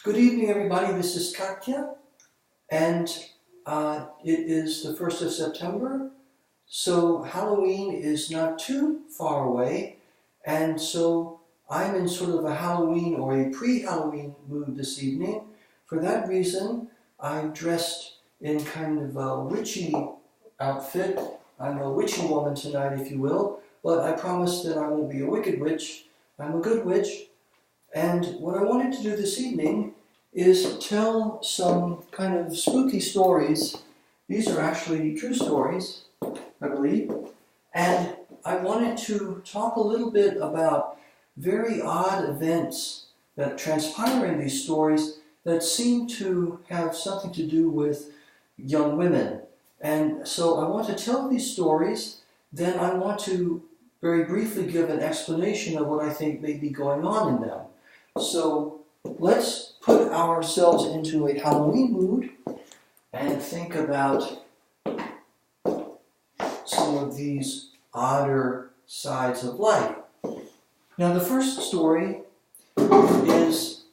Good evening, everybody. This is Katje, and it is the 1st of September, so Halloween is not too far away, and so I'm in sort of a Halloween or a pre-Halloween mood this evening. For that reason, I'm dressed in kind of a witchy outfit. I'm a witchy woman tonight, if you will, but I promise that I won't be a wicked witch. I'm a good witch. And what I wanted to do this evening is tell some kind of spooky stories. These are actually true stories, I believe. And I wanted to talk a little bit about very odd events that transpire in these stories that seem to have something to do with young women. And so I want to tell these stories, then I want to very briefly give an explanation of what I think may be going on in them. So let's put ourselves into a Halloween mood and think about some of these odder sides of life. Now, the first story is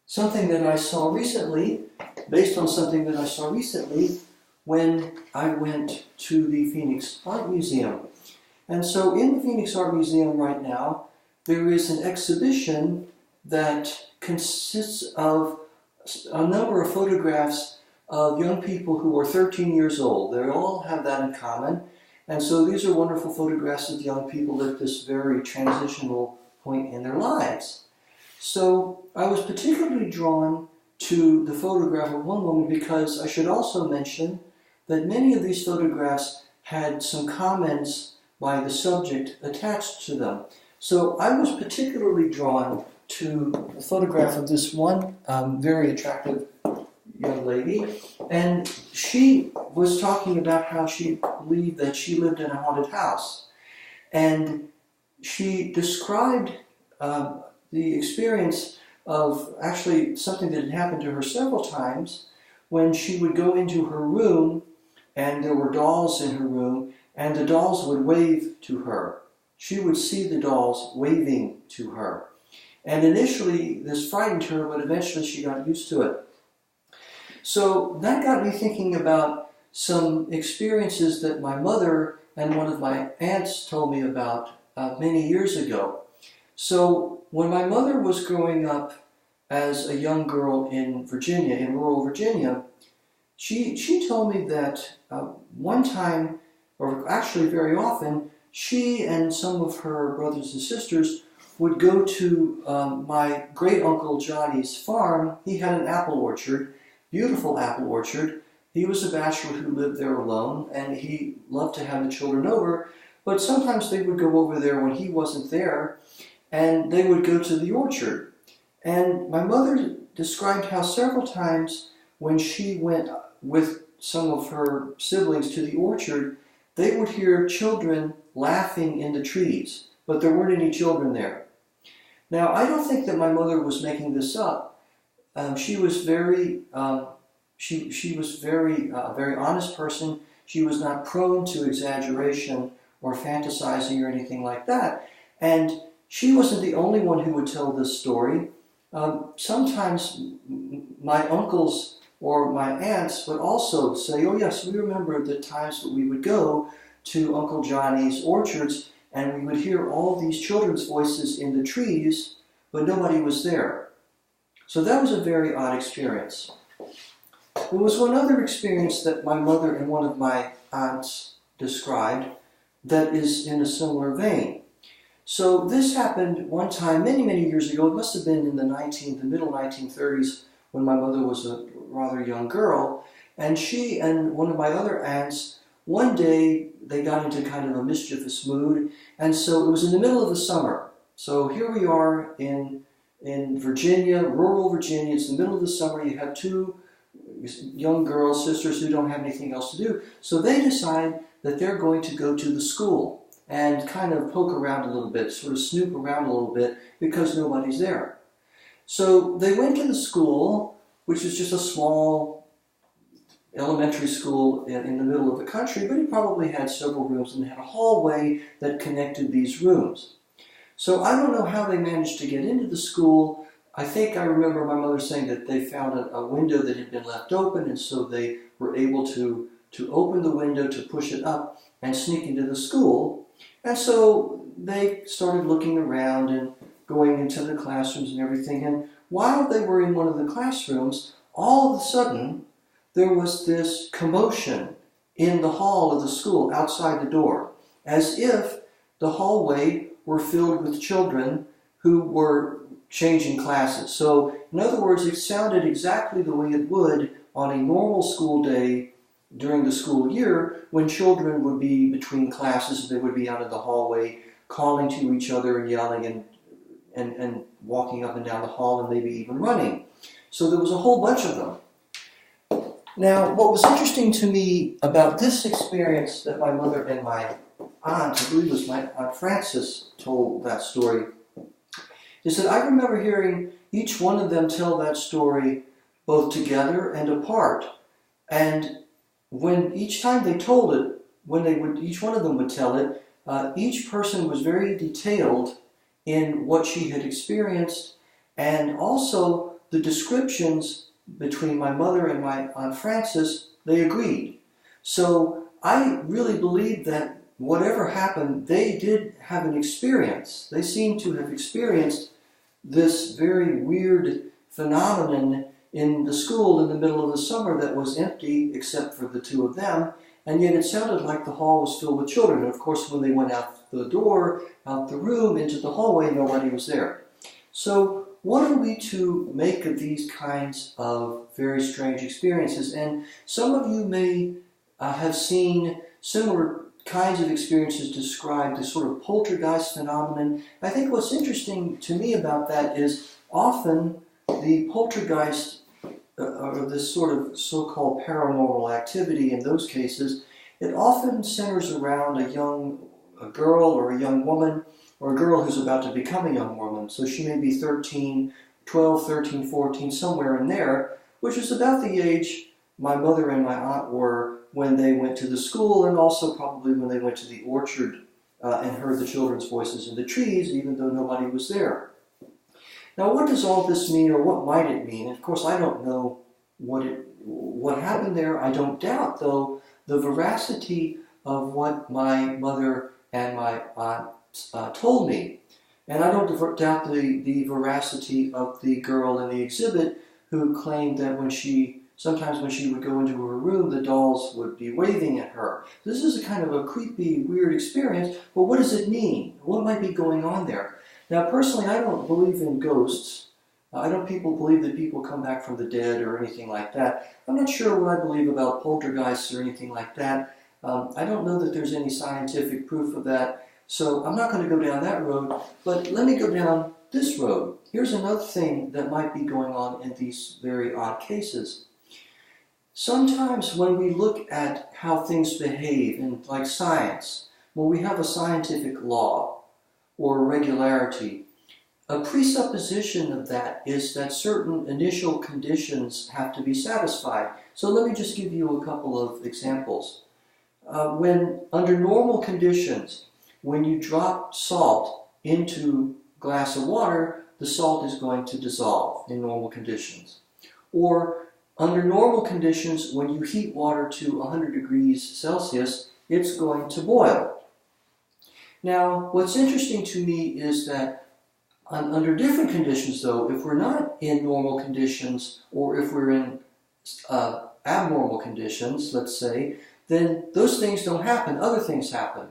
something that I saw recently, based on something that I saw recently when I went to the Phoenix Art Museum. And so in the Phoenix Art Museum right now, there is an exhibition that consists of a number of photographs of young people who are 13 years old. They all have that in common. And so these are wonderful photographs of young people at this very transitional point in their lives. So I was particularly drawn to the photograph of one woman because I should also mention that many of these photographs had some comments by the subject attached to them. So I was particularly drawn to a photograph of this one very attractive young lady, and she was talking about how she believed that she lived in a haunted house. And she described the experience of actually something that had happened to her several times when she would go into her room and there were dolls in her room and the dolls would wave to her. She would see the dolls waving to her. And initially this frightened her, but eventually she got used to it. So that got me thinking about some experiences that my mother and one of my aunts told me about many years ago. So when my mother was growing up as a young girl in Virginia, in rural Virginia, she told me that one time, or actually very often, she and some of her brothers and sisters would go to my great-uncle Johnny's farm. He had an apple orchard, beautiful apple orchard. He was a bachelor who lived there alone, and he loved to have the children over, but sometimes they would go over there when he wasn't there, and they would go to the orchard. And my mother described how several times when she went with some of her siblings to the orchard, they would hear children laughing in the trees, but there weren't any children there. Now, I don't think that my mother was making this up. She was very very honest person. She was not prone to exaggeration or fantasizing or anything like that. And she wasn't the only one who would tell this story. Sometimes my uncles or my aunts would also say, oh yes, we remember the times that we would go to Uncle Johnny's orchards and we would hear all these children's voices in the trees, but nobody was there. So that was a very odd experience. There was one other experience that my mother and one of my aunts described that is in a similar vein. So this happened one time many, many years ago. It must have been in the middle 1930s when my mother was a rather young girl. And she and one of my other aunts, one day they got into kind of a mischievous mood. And so it was in the middle of the summer. So here we are in Virginia, rural Virginia. It's the middle of the summer. You have two young girls, sisters who don't have anything else to do. So they decide that they're going to go to the school and kind of poke around a little bit, sort of snoop around a little bit because nobody's there. So they went to the school, which is just a small elementary school in the middle of the country, but it probably had several rooms and had a hallway that connected these rooms. So I don't know how they managed to get into the school. I think I remember my mother saying that they found a window that had been left open, and so they were able to open the window, to push it up and sneak into the school. And so they started looking around and going into the classrooms and everything. And while they were in one of the classrooms, all of a sudden there was this commotion in the hall of the school outside the door, as if the hallway were filled with children who were changing classes. So, in other words, it sounded exactly the way it would on a normal school day during the school year, when children would be between classes. They would be out in the hallway calling to each other and yelling and walking up and down the hall, and maybe even running. So there was a whole bunch of them. Now, what was interesting to me about this experience that my mother and my aunt, I believe it was my Aunt Frances, told that story, is that I remember hearing each one of them tell that story both together and apart. And when each time they told it, each one of them would tell it, each person was very detailed in what she had experienced, and also the descriptions between my mother and my Aunt Frances, they agreed. So I really believe that whatever happened, they did have an experience. They seem to have experienced this very weird phenomenon in the school in the middle of the summer that was empty except for the two of them, and yet it sounded like the hall was filled with children. And of course, when they went out the door, out the room, into the hallway, nobody was there. So what are we to make of these kinds of very strange experiences? And some of you may have seen similar kinds of experiences described as sort of poltergeist phenomenon. I think what's interesting to me about that is often the poltergeist, or this sort of so-called paranormal activity in those cases, it often centers around a girl or a young woman, or a girl who's about to become a young woman. So she may be 12, 13, 14, somewhere in there, which is about the age my mother and my aunt were when they went to the school, and also probably when they went to the orchard and heard the children's voices in the trees, even though nobody was there. Now, what does all this mean, or what might it mean? Of course, I don't know what happened there. I don't doubt, though, the veracity of what my mother and my aunt told me. And I don't doubt the veracity of the girl in the exhibit who claimed that sometimes when she would go into her room, the dolls would be waving at her. This is a kind of a creepy, weird experience, but what does it mean? What might be going on there? Now, personally, I don't believe in ghosts. I don't believe that people come back from the dead or anything like that. I'm not sure what I believe about poltergeists or anything like that. I don't know that there's any scientific proof of that, so I'm not going to go down that road, but let me go down this road. Here's another thing that might be going on in these very odd cases. Sometimes when we look at how things behave in like science, when we have a scientific law or regularity, a presupposition of that is that certain initial conditions have to be satisfied. So let me just give you a couple of examples. When under normal conditions, when you drop salt into a glass of water, the salt is going to dissolve in normal conditions. Or under normal conditions, when you heat water to 100 degrees Celsius, it's going to boil. Now, what's interesting to me is that under different conditions, though, if we're not in normal conditions, or if we're in abnormal conditions, let's say, then those things don't happen, other things happen.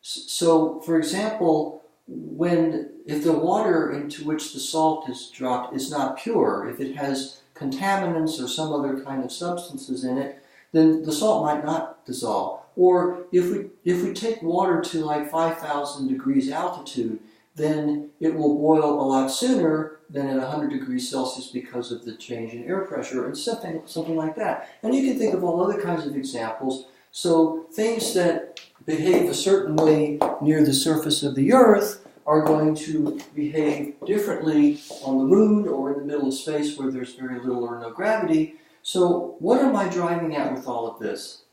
So, for example, if the water into which the salt is dropped is not pure, if it has contaminants or some other kind of substances in it, then the salt might not dissolve. Or if we take water to like 5,000 degrees altitude, then it will boil a lot sooner than at 100 degrees Celsius because of the change in air pressure, and something like that. And you can think of all other kinds of examples. So things that behave a certain way near the surface of the Earth are going to behave differently on the moon or in the middle of space where there's very little or no gravity. So what am I driving at with all of this?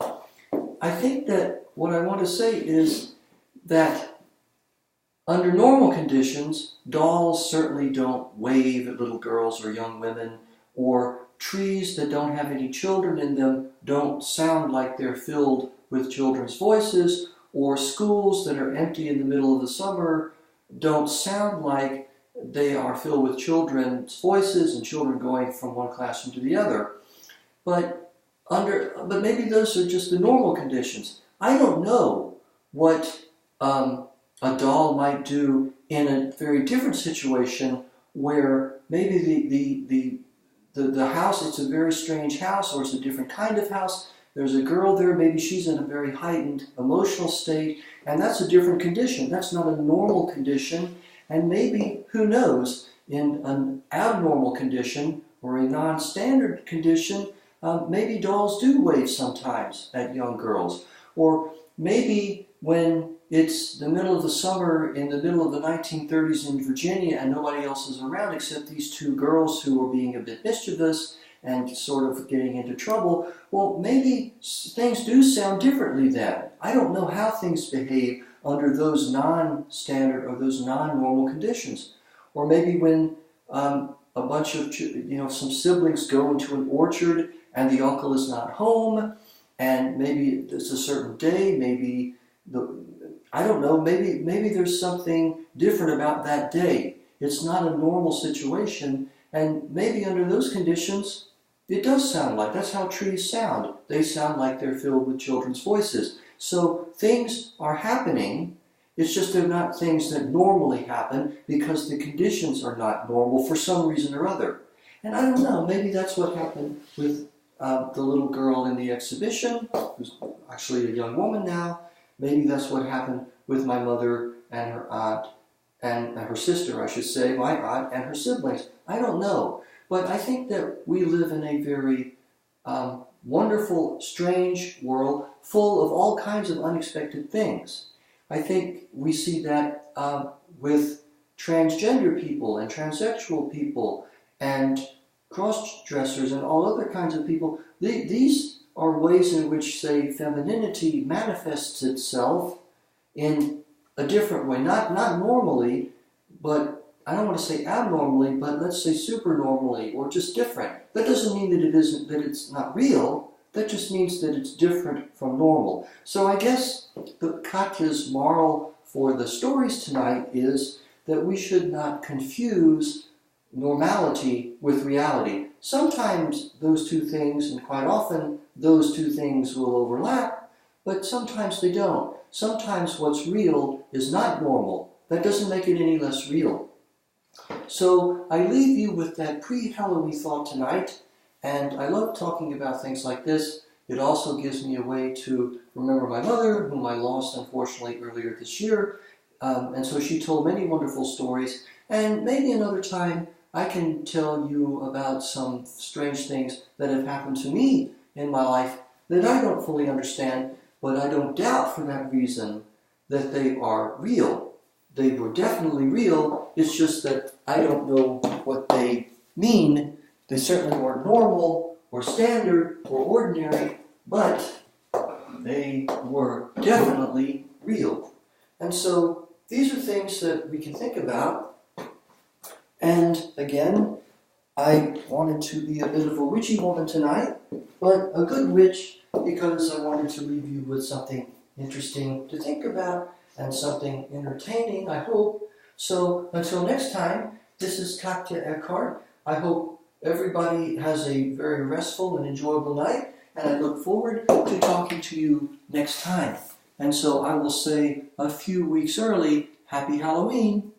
I think that what I want to say is that under normal conditions, dolls certainly don't wave at little girls or young women, or trees that don't have any children in them don't sound like they're filled with children's voices, or schools that are empty in the middle of the summer don't sound like they are filled with children's voices and children going from one classroom to the other. But maybe those are just the normal conditions. I don't know what a doll might do in a very different situation where maybe the house, it's a very strange house, or it's a different kind of house. There's a girl there, maybe she's in a very heightened emotional state, and that's a different condition. That's not a normal condition. And maybe, who knows, in an abnormal condition or a non-standard condition, maybe dolls do wave sometimes at young girls. Or maybe when it's the middle of the summer in the middle of the 1930s in Virginia and nobody else is around except these two girls who are being a bit mischievous and sort of getting into trouble, well, maybe things do sound differently then. I don't know how things behave under those non-standard or those non-normal conditions. Or maybe when a bunch of, some siblings go into an orchard and the uncle is not home, and maybe it's a certain day, maybe I don't know, maybe there's something different about that day. It's not a normal situation, and maybe under those conditions, it does sound like, that's how trees sound. They sound like they're filled with children's voices. So things are happening, it's just they're not things that normally happen because the conditions are not normal for some reason or other. And I don't know, maybe that's what happened with the little girl in the exhibition, who's actually a young woman now. Maybe that's what happened with my mother and her aunt, and her sister, I should say, my aunt and her siblings. I don't know. But I think that we live in a very wonderful, strange world full of all kinds of unexpected things. I think we see that with transgender people and transsexual people and cross-dressers and all other kinds of people. These are ways in which, say, femininity manifests itself in a different way. Not normally, but I don't want to say abnormally, but let's say supernormally or just different. That doesn't mean that it's not real. That just means that it's different from normal. So I guess Katya's moral for the stories tonight is that we should not confuse normality with reality. Sometimes those two things, and quite often those two things will overlap, but sometimes they don't. Sometimes what's real is not normal. That doesn't make it any less real. So I leave you with that pre-Halloween thought tonight, and I love talking about things like this. It also gives me a way to remember my mother, whom I lost unfortunately earlier this year, and so she told many wonderful stories, and maybe another time I can tell you about some strange things that have happened to me in my life that I don't fully understand, but I don't doubt for that reason that they are real. They were definitely real, it's just that I don't know what they mean. They certainly weren't normal or standard or ordinary, but they were definitely real. And so these are things that we can think about. And again, I wanted to be a bit of a witchy woman tonight, but a good witch because I wanted to leave you with something interesting to think about and something entertaining, I hope. So until next time, this is Katje Eckhart. I hope everybody has a very restful and enjoyable night, and I look forward to talking to you next time. And so I will say a few weeks early, Happy Halloween!